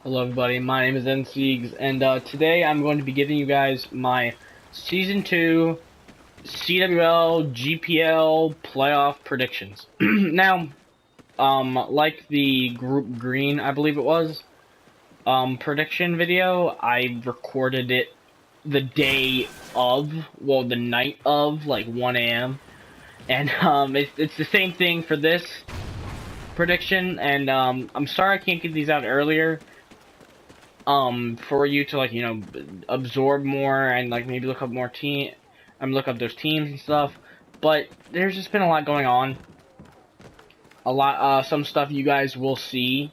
Hello everybody, my name is NSeegs, and today I'm going to be giving you guys my Season 2 CWL GPL playoff predictions. Now, like the Group Green, I believe it was, prediction video, I recorded it the day of, well, the night of, like 1 a.m. And, it's the same thing for this prediction, and, I'm sorry I can't get these out earlier. For you to, like, absorb more and, like, maybe look up more look up those teams and stuff. But there's just been a lot going on. Some stuff you guys will see.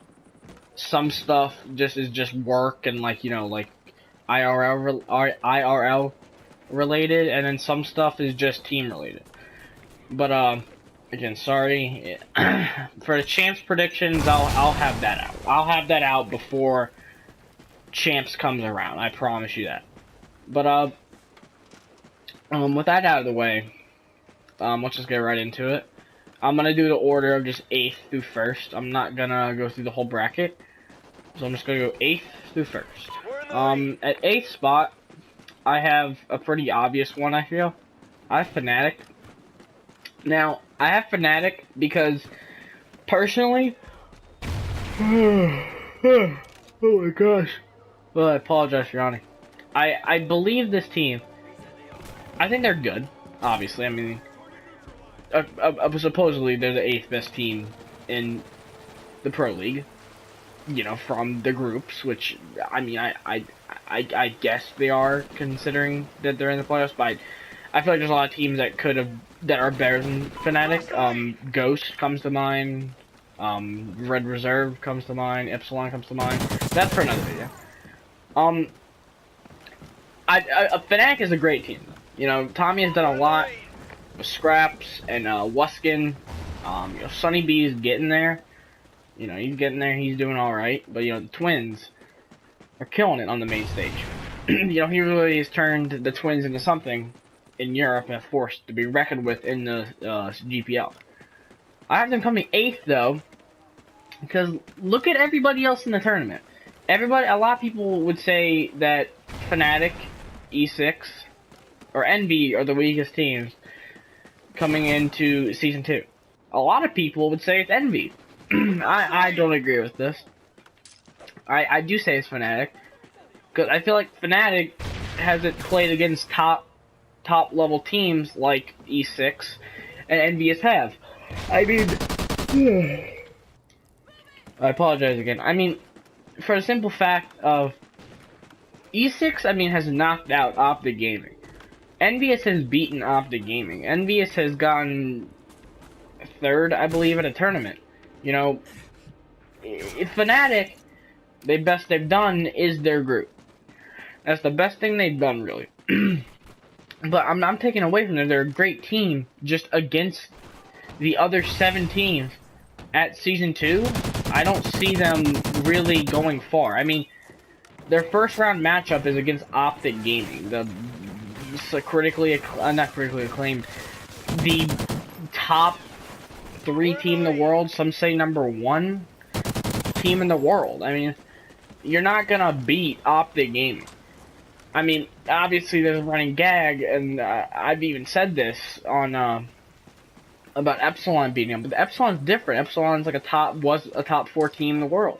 Some stuff is just work and, like, like IRL related, and then some stuff is just team related. But, again, sorry. For the champs predictions, I'll have that out. I'll have that out before champs comes around, I promise you that. But with that out of the way, let's just get right into it. I'm gonna do the order of just 8th through 1st. I'm not gonna go through the whole bracket, so I'm just gonna go 8th through 1st. At 8th spot, I have a pretty obvious one. I feel I have Fnatic. Now I have Fnatic because personally, oh my gosh. Well, I apologize for yawning. I believe this team. I think they're good. Obviously, I mean, supposedly they're the 8th best team in the Pro League. You know, from the groups, which I mean, I guess they are, considering that they're in the playoffs. But I feel like there's a lot of teams that are better than Fnatic. Ghost comes to mind. Red Reserve comes to mind. Epsilon comes to mind. That's for another video. Fnatic is a great team. You know, Tommy has done a lot with Scraps and Wuskin. Sunny B is getting there. You know, he's getting there. He's doing all right. But the Twins are killing it on the main stage. He really has turned the Twins into something in Europe and a force to be reckoned with in the GPL. I have them coming 8th though, because look at everybody else in the tournament. A lot of people would say that Fnatic, E6, or Envy are the weakest teams coming into Season 2. A lot of people would say it's Envy. I don't agree with this. I do say it's Fnatic, because I feel like Fnatic hasn't played against top level teams like E6 and Envious have. I mean, I apologize again. I mean, for the simple fact of E6, I mean, has knocked out Optic Gaming. Envious has beaten Optic Gaming. Envious has gotten 3rd, I believe, at a tournament. You know, Fnatic, the best they've done is their group. That's the best thing they've done, really. But I'm taking away from them. They're a great team, just against the other 7 teams at Season 2. I don't see them really going far. I mean, their first round matchup is against Optic Gaming, the not critically acclaimed, the top 3 team in the world. Some say number 1 team in the world. I mean, you're not gonna beat Optic Gaming. I mean, obviously there's a running gag, and I've even said this on about Epsilon beating them, but the Epsilon's different. Epsilon's like was a top 4 team in the world,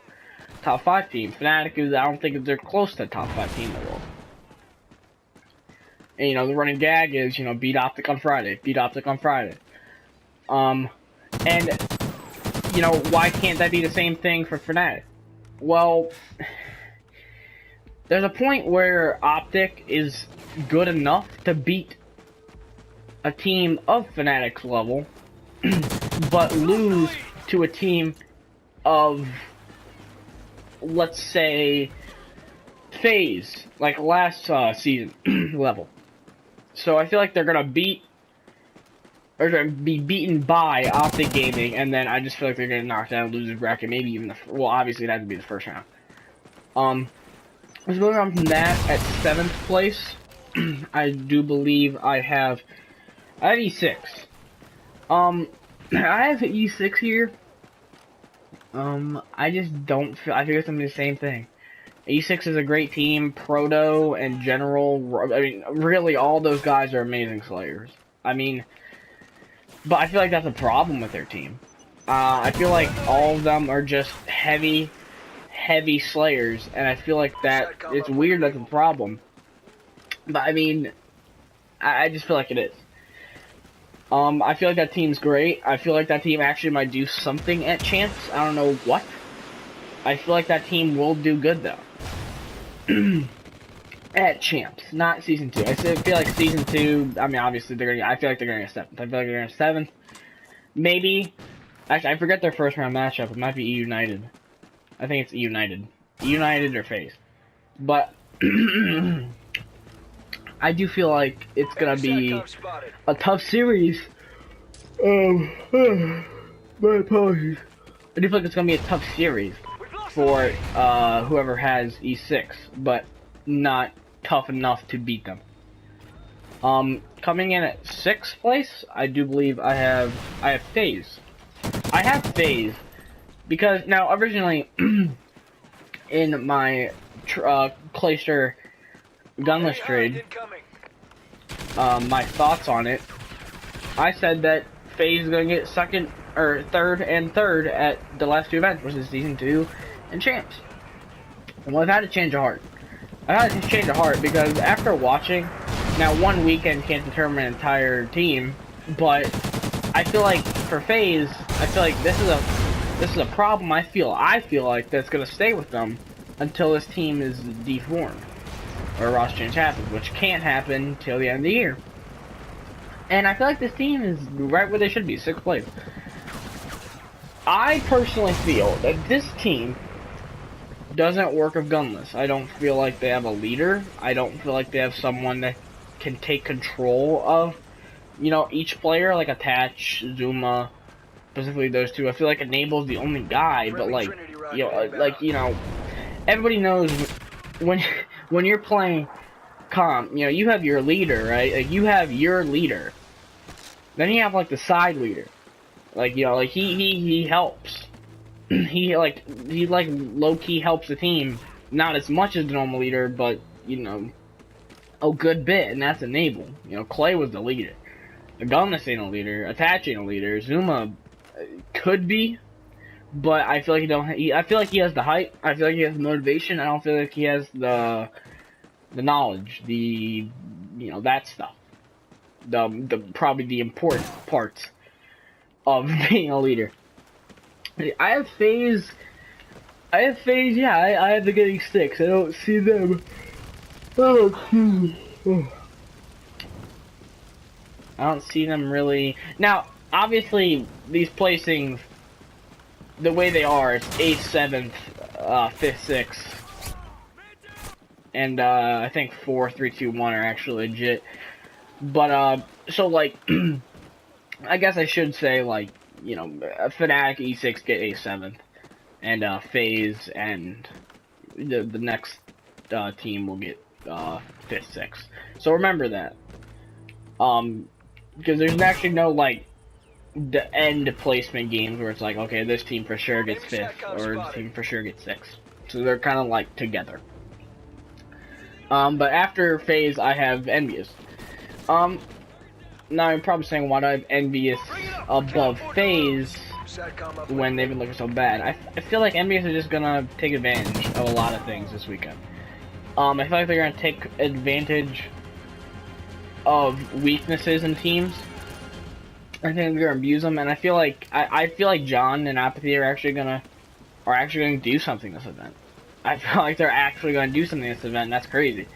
top 5 team. Fnatic is, I don't think they're close to a top 5 team in the world. And the running gag is, beat Optic on Friday, beat Optic on Friday. And why can't that be the same thing for Fnatic? Well, there's a point where Optic is good enough to beat a team of Fnatic's level, but lose to a team of, let's say, FaZe, like last season level. So I feel like they're gonna be beaten by Optic Gaming, and then I just feel like they're gonna knock down losers bracket, maybe even well, obviously it had to be the first round. Let's move on from that. At 7th place, I do believe I have E6. I have E6 here. I just don't feel. I feel it's gonna be the same thing. E6 is a great team. Proto and General, I mean, really, all those guys are amazing Slayers. I mean, but I feel like that's a problem with their team. I feel like all of them are just heavy Slayers, and I feel like that it's weird that's a problem. But I mean, I just feel like it is. I feel like that team's great. I feel like that team actually might do something at Champs. I don't know what. I feel like that team will do good though. At Champs, not Season 2. I feel like Season 2, I mean, obviously, I feel like they're going to get 7th. I feel like they're going to 7th. Maybe. Actually, I forget their first round matchup. It might be United. I think it's United. United or FaZe. But, I do feel like it's going to be a tough series. My apologies. I do feel like it's going to be a tough series for whoever has E6. But not tough enough to beat them. Coming in at 6th place, I do believe I have FaZe. I have FaZe because now originally in my Clayster gunless trade, my thoughts on it, I said that FaZe is gonna get 2nd or 3rd at the last 2 events, which is Season 2 and Champs. Well, I've had to change of heart. I had to change of heart because after watching, now 1 weekend can't determine an entire team, but I feel like for FaZe, I feel like this is a problem. I feel like that's gonna stay with them until this team is deformed or roster change happens, which can't happen till the end of the year. And I feel like this team is right where they should be, 6th place. I personally feel that this team doesn't work of gunless. I don't feel like they have a leader. I don't feel like they have someone that can take control of, you know, each player, like Attach, Zuma, specifically those two. I feel like Enable's the only guy, but like, you know, everybody knows when you're playing comp, you know, you have your leader, right? Like, you have your leader. Then you have, like, the side leader. Like, you know, like, he helps. he low-key helps the team. Not as much as the normal leader, but, you know, a good bit, and that's Enable. You know, Clay was the leader. Gunless ain't a leader. Attach ain't a leader. Zuma could be, but I feel like I feel like he has the hype. I feel like he has the motivation. I don't feel like he has the knowledge, you know, that stuff. Probably the important parts of being a leader. I have FaZe. Yeah, I have the getting 6. I don't see them. Oh, excuse me. I don't see them really. Now, obviously, these placings, the way they are, it's 8th, 7th, 5th, 6th, and I think 4, 3, 2, 1 are actually legit. But so like, I guess I should say, like, you know, Fnatic, E6 get 8th, 7th, and FaZe and the next team will get 5th, 6th. So remember that. Because there's actually no, like, the end placement games where it's like, okay, this team for sure gets 5th, or this team for sure gets 6th. So they're kind of, like, together. But after FaZe, I have Envious. Now you're probably saying, why do I have Envious above FaZe when they've been looking so bad? I feel like Envious is just gonna take advantage of a lot of things this weekend. I feel like they're gonna take advantage of weaknesses in teams. I think they're gonna abuse them, and I feel like John and Apathy are actually gonna do something this event. I feel like they're actually gonna do something this event, and that's crazy.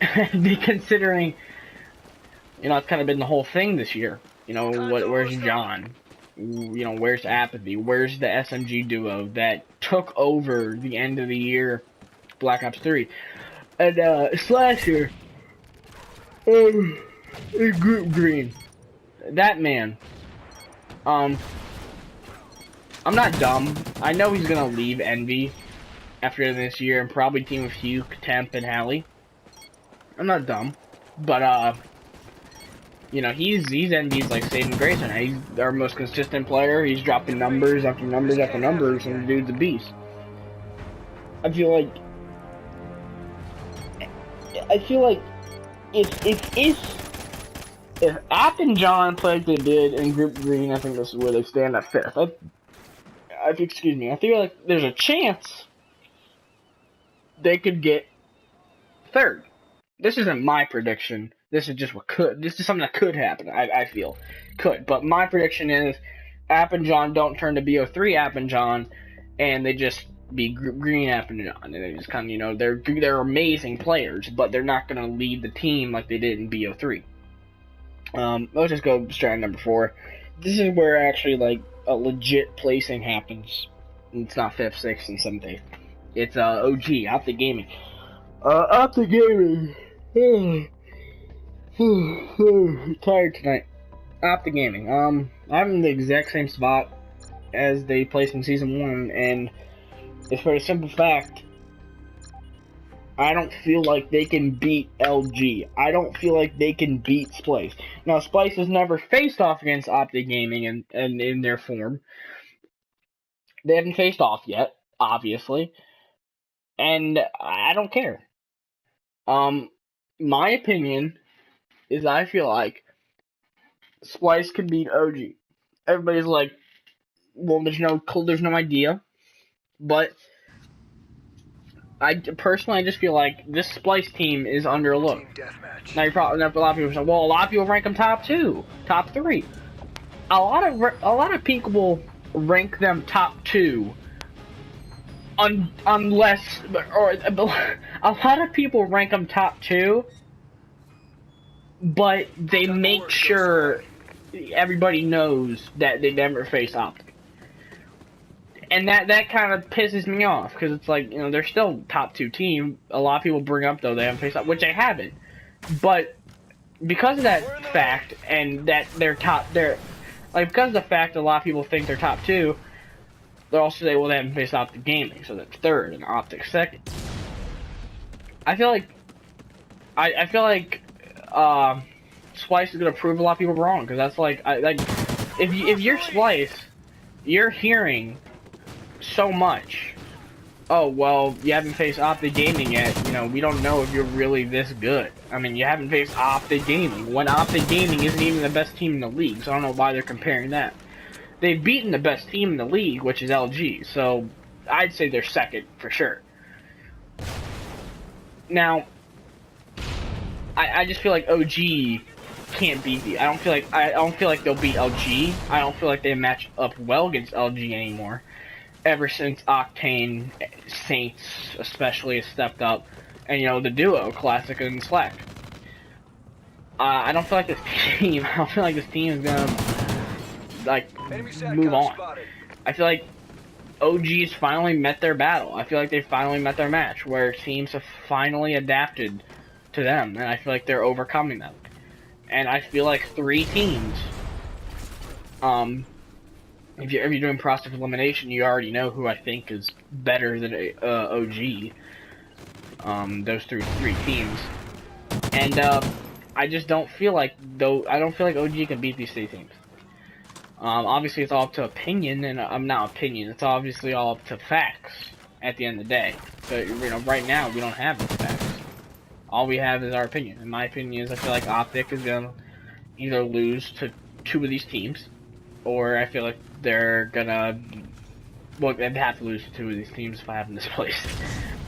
Considering, you know, it's kind of been the whole thing this year. You know, where's John? You know, where's Apathy? Where's the SMG duo that took over the end of the year Black Ops 3? And Slasher, in Group Green. That man. I'm not dumb. I know he's gonna leave Envy after this year and probably team with Hugh, Temp, and Hallie. I'm not dumb, but you know, he's Envy's like saving grace, and he's our most consistent player. He's dropping numbers after numbers after numbers, and the dude's a beast. I feel like if App and John play like they did in Group Green, I think this is where they stand at 5th. Excuse me. I feel like there's a chance they could get 3rd. This isn't my prediction. This is just what could. This is something that could happen. I feel could. But my prediction is App and John don't turn to BO3 App and John, and they just be Green App and John, and they just kind of, you know, they're amazing players, but they're not gonna lead the team like they did in BO3. Let's just go straight on number 4. This is where actually like a legit placing happens. It's not 5th, 6th, and 7th, 8th. It's OG, Optic Gaming. Optic Gaming. Tired tonight. Optic Gaming. I'm in the exact same spot as they placed in Season 1, and it's for a simple fact. I don't feel like they can beat LG. I don't feel like they can beat Splice. Now, Splice has never faced off against Optic Gaming and in their form. They haven't faced off yet, obviously. And I don't care. My opinion is I feel like Splice could beat OG. Everybody's like, well, there's no idea. But I personally just feel like this Splice team is underlooked. Now a lot of people say, well, a lot of people rank them top 2, top 3. A lot of people rank them top 2, unless a lot of people rank them top 2, but they make sure everybody knows that they never face Optic. And that kind of pisses me off, because it's like, you know, they're still top 2 team. A lot of people bring up, though, they haven't faced up, which they haven't. But because of that fact, and that because of the fact that a lot of people think they're top 2, they'll also say, well, they haven't faced Optic Gaming, so that's 3rd and Optic 2nd. I feel like Splice is gonna prove a lot of people wrong, because that's like if you're Splice, you're hearing so much. Oh, well, you haven't faced Optic Gaming yet. You know, we don't know if you're really this good. I mean, you haven't faced Optic Gaming, when Optic Gaming isn't even the best team in the league, so I don't know why they're comparing that. They've beaten the best team in the league, which is LG, so I'd say they're 2nd for sure. Now, I just feel like OG can't beat the. I don't feel like they'll beat LG. I don't feel like they match up well against LG anymore. Ever since Octane, Saints especially, has stepped up, and you know, the duo, Classic and Slack. I don't feel like this team. I don't feel like this team is gonna like move on. I feel like OG's finally met their battle. I feel like they finally met their match, where teams have finally adapted to them, and I feel like they're overcoming them. And I feel like 3 teams. If you're doing process elimination, you already know who I think is better than OG. Those three teams, and I just don't feel like OG can beat these 3 teams. Obviously, it's all up to opinion, and I'm not opinion. It's obviously all up to facts at the end of the day. So you know, right now we don't have these facts. All we have is our opinion. And my opinion is I feel like Optic is gonna either lose to 2 of these teams, or I feel like they're gonna, well, they'd have to lose to 2 of these teams if I have them displaced.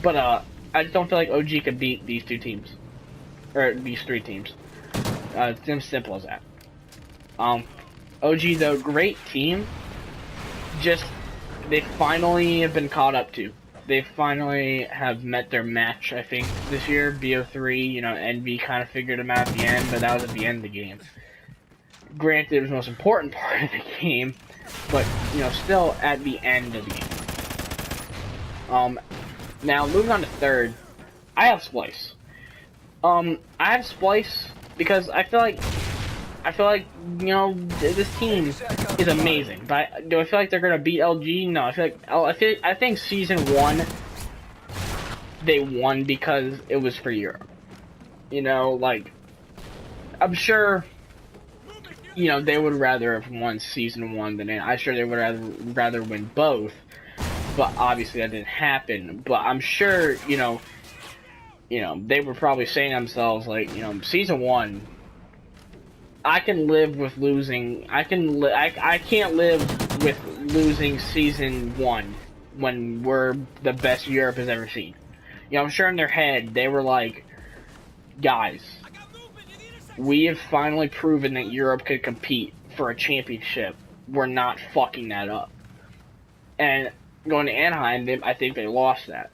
But I just don't feel like OG can beat these 2 teams, or these 3 teams. It's as simple as that. OG, though, great team. Just they finally have been caught up to. They finally have met their match, I think, this year. BO3, you know, Envy kind of figured them out at the end, but that was at the end of the game. Granted, it was the most important part of the game, but, you know, still at the end of the game. Now, moving on to 3rd, I have Splice. I have Splice because I feel like, you know, this team is amazing. But do I feel like they're gonna beat LG? No, I think Season 1, they won because it was for Europe. You know, like, I'm sure, you know, they would rather have won Season 1 than I'm sure they would rather win both. but obviously that didn't happen. But I'm sure, they were probably saying to themselves, like, season 1, I can live with losing. I can't live with losing season 1 when we're the best Europe has ever seen. I'm sure in their head they were like, guys, we have finally proven that Europe could compete for a championship. We're not fucking that up. And going to Anaheim, I think they lost that.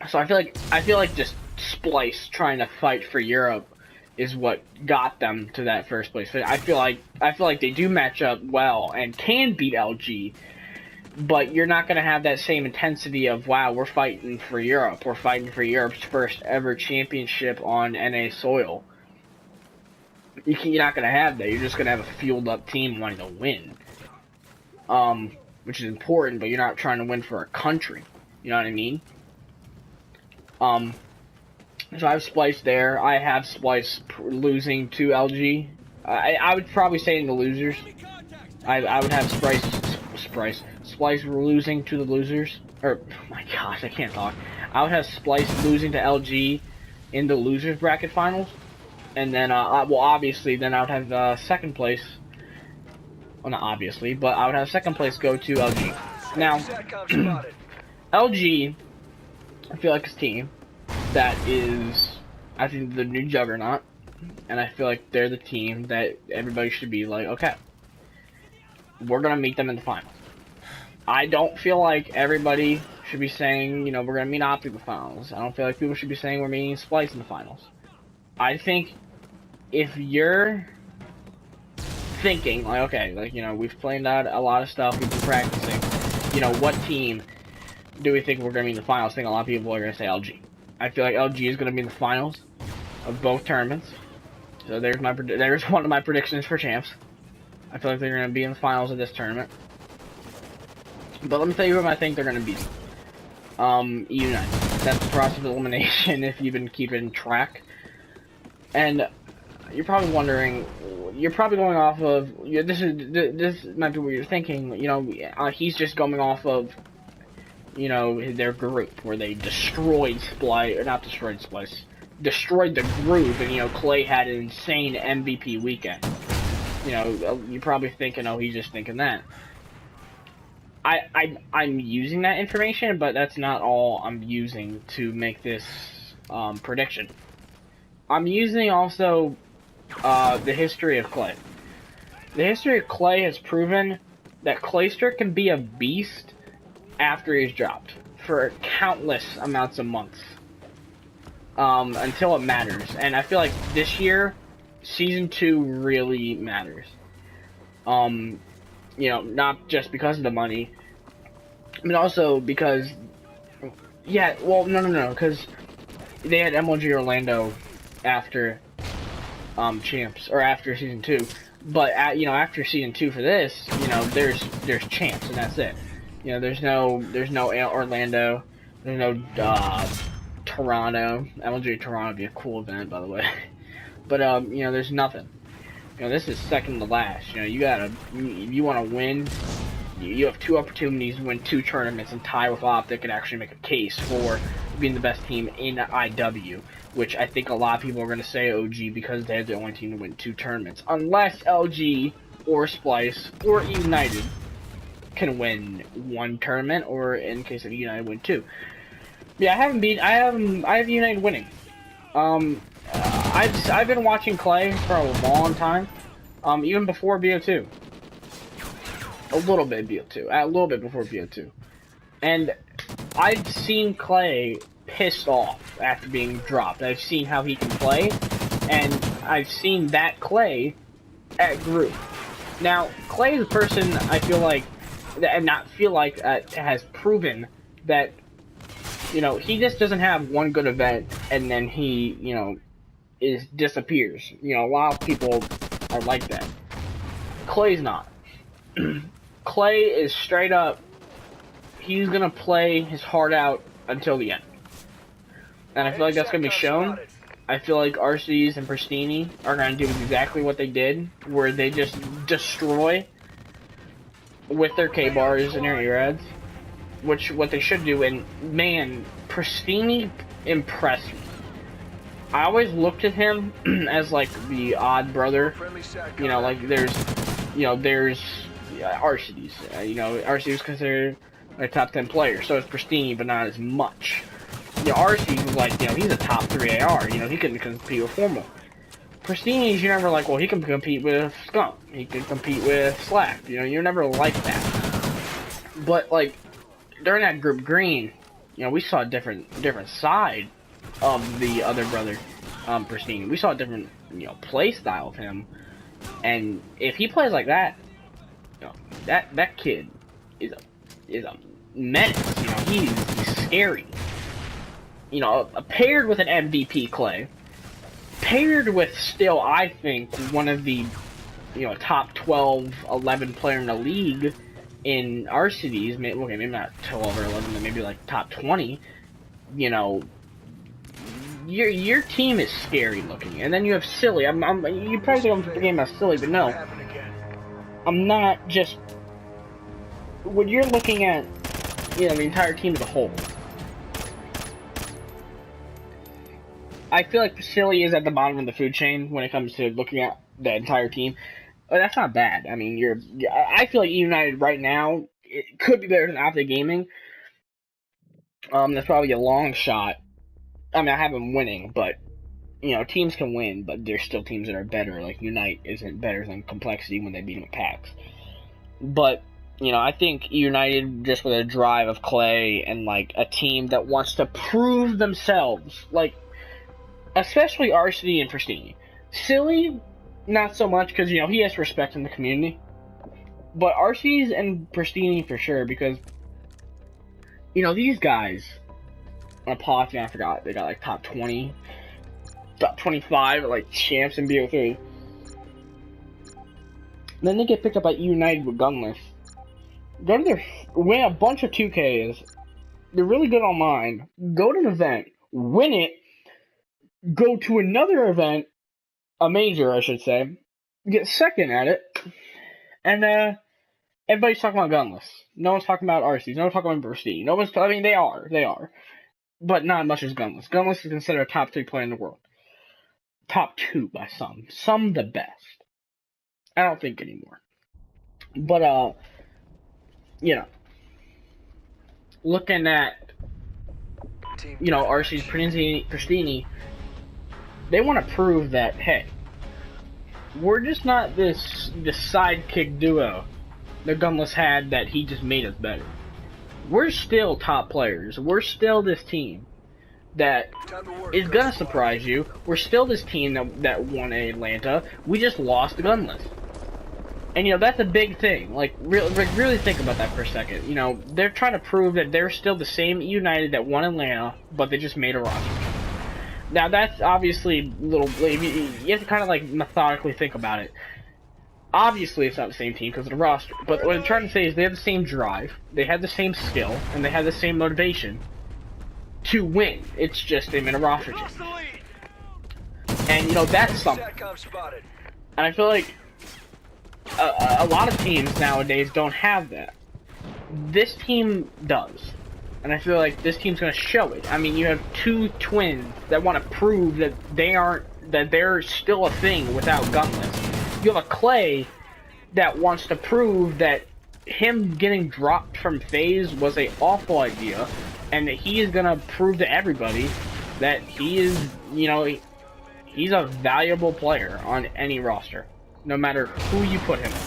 So I feel like just Splice trying to fight for Europe is what got them to that first place. I feel like they do match up well and can beat LG, but you're not going to have that same intensity of, wow, we're fighting for Europe. We're fighting for Europe's first ever championship on NA soil. You're not going to have that. You're just going to have a fueled up team wanting to win. Which is important, but you're not trying to win for a country. You know what I mean? So I have Splice there. I have Splice losing to LG. I would probably say in the losers. I would have Splice losing to the losers. Or, oh my gosh, I can't talk. I would have Splice losing to LG in the losers bracket finals. And then, well, obviously, then I would have second place. Well, not obviously, but I would have second place go to LG. Now, LG, I feel like it's a team that is, I think, the new juggernaut. And I feel like they're the team that everybody should be like, okay, we're going to meet them in the finals. I don't feel like everybody should be saying, we're going to meet Optic in the finals. I don't feel like people should be saying we're meeting Splice in the finals. I think if you're thinking, like, okay, like, we've planned out a lot of stuff, we've been practicing, what team do we think we're going to be in the finals? I think a lot of people are going to say LG. I feel like LG is going to be in the finals of both tournaments. So there's one of my predictions for champs. I feel like they're going to be in the finals of this tournament. But let me tell you who I think they're going to beat. EU9. That's the process of elimination if you've been keeping track. And you're probably wondering, you're probably going off of, this might be what you're thinking, he's just going off of, their group, where they destroyed Splice, or not destroyed Splice, destroyed the group, and, Clay had an insane MVP weekend. You're probably thinking, oh, he's just thinking that. I'm using that information, but that's not all I'm using to make this, prediction. I'm using also the history of Clay. The history of Clay has proven that Clayster can be a beast after he's dropped for countless amounts of months until it matters. And I feel like this year, Season 2 really matters. Not just because of the money, but also because, because they had MLG Orlando after champs, or after season 2, but after season 2 for this, there's champs, and that's it. There's no Orlando, there's no Toronto. MLG Toronto would be a cool event, by the way. But there's nothing. This is second to last. If you want to win, you have 2 opportunities to win 2 tournaments and tie with Optic and actually make a case for being the best team in IW, which I think a lot of people are going to say OG because they're the only team to win 2 tournaments. Unless LG or Splice or United can win 1 tournament, or in case of United, win 2. Yeah, I have United winning. I've been watching Clay for a long time, even before BO2. A little bit BO2, a little bit before BO2. And I've seen Clay pissed off after being dropped. I've seen how he can play, and I've seen that Clay at group. Now, Clay is a person I feel like, has proven that, he just doesn't have one good event and then he, disappears. A lot of people are like that. Clay's not. Clay is straight up, he's gonna play his heart out until the end. And I feel like that's gonna be shown. I feel like RCs and Pristini are gonna do exactly what they did, where they just destroy with their K-bars and their ear ads. what they should do. And man, Pristini impressed me. I always looked at him as like the odd brother. You know, like there's Arcides. You know, Arcides is considered a top 10 player. So is Pristini, but not as much. You know, Arcides was like, you know, he's a top 3 AR. You know, he couldn't compete with Formal. Pristini's, you're never like, well, he can compete with Skunk. He can compete with Slack. You know, you're never like that. But like during that group green, you know, we saw a different side of the other brother, Pristini. We saw a different, you know, play style of him. And if he plays like that, you know, that kid is a menace. You know, he's scary. You know, paired with an MVP Clay, paired with still, I think, one of the, you know, top 12, 11 player in the league in Arcides, maybe not 12 or 11, but maybe like top 20, you know, your team is scary looking. And then you have Silly. You probably think I'm forgetting about Silly, but no. I'm not just... When you're looking at, you know, the entire team as a whole, I feel like Silly is at the bottom of the food chain when it comes to looking at the entire team. But that's not bad. I mean, I feel like United right now, it could be better than Optic Gaming. That's probably a long shot. I mean, I have them winning, but, you know, teams can win, but there's still teams that are better. Like, Unite isn't better than Complexity when they beat them at PAX. But, you know, I think United, just with a drive of Clay and, like, a team that wants to prove themselves, like, especially RCD and Pristini. Silly, not so much, because, you know, he has respect in the community. But RCD's and Pristini for sure, because, you know, these guys, on Polygon, I forgot, they got, like, top 20, top 25, like, champs in BO3. Then they get picked up by United with Gunless. Go to their, win a bunch of 2Ks. They're really good online. Go to an event, win it, go to another event, a major, I should say, get second at it, and, everybody's talking about Gunless. No one's talking about RCs. No one's talking about Pristini. No one's, I mean, they are. But not as much as Gunless. Gunless is considered a top 3 player in the world. Top 2 by some. Some the best. I don't think anymore. But, you know, looking at, you know, RC's Pristini, they want to prove that, hey, we're just not this sidekick duo that Gunless had that he just made us better. We're still top players. We're still this team that is going to surprise you. We're still this team that won Atlanta. We just lost to Gunless. And, you know, that's a big thing. Like, really think about that for a second. You know, they're trying to prove that they're still the same United that won Atlanta, but they just made a roster. Now, that's obviously a little... You have to kind of, like, methodically think about it. Obviously, it's not the same team because of the roster. But what I'm trying to say is they have the same drive, they have the same skill, and they have the same motivation to win. It's just they made a roster change. And, you know, that's something. And I feel like a lot of teams nowadays don't have that. This team does. And I feel like this team's going to show it. I mean, you have 2 twins that want to prove that they're still a thing without Gunless. You have a Clay that wants to prove that him getting dropped from FaZe was an awful idea, and that he is going to prove to everybody that he is, you know, he's a valuable player on any roster, no matter who you put him in.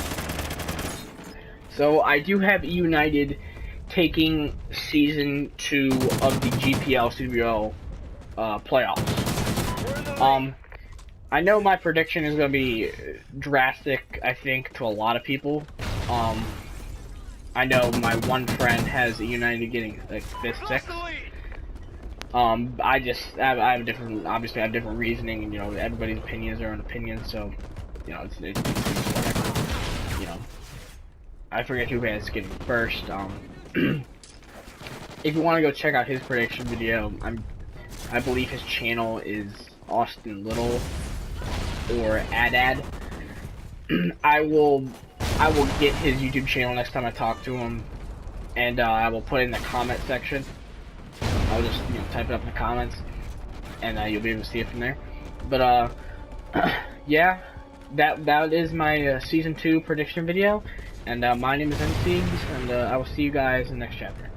So I do have United taking Season 2 of the GPL CWL playoffs. I know my prediction is going to be drastic, I think, to a lot of people. I know my one friend has United getting, like, 5th, 6th. I have a different, obviously I have different reasoning, and, you know, everybody's opinion is their own opinion, so, you know, it's whatever. You know, I forget who has getting first. If you want to go check out his prediction video, I believe his channel is Austin Little or Adad. I will get his YouTube channel next time I talk to him. and I will put it in the comment section. I'll just type it up in the comments, and you'll be able to see it from there. But yeah, that is my season 2 prediction video, and my name is MC, and I will see you guys in the next chapter.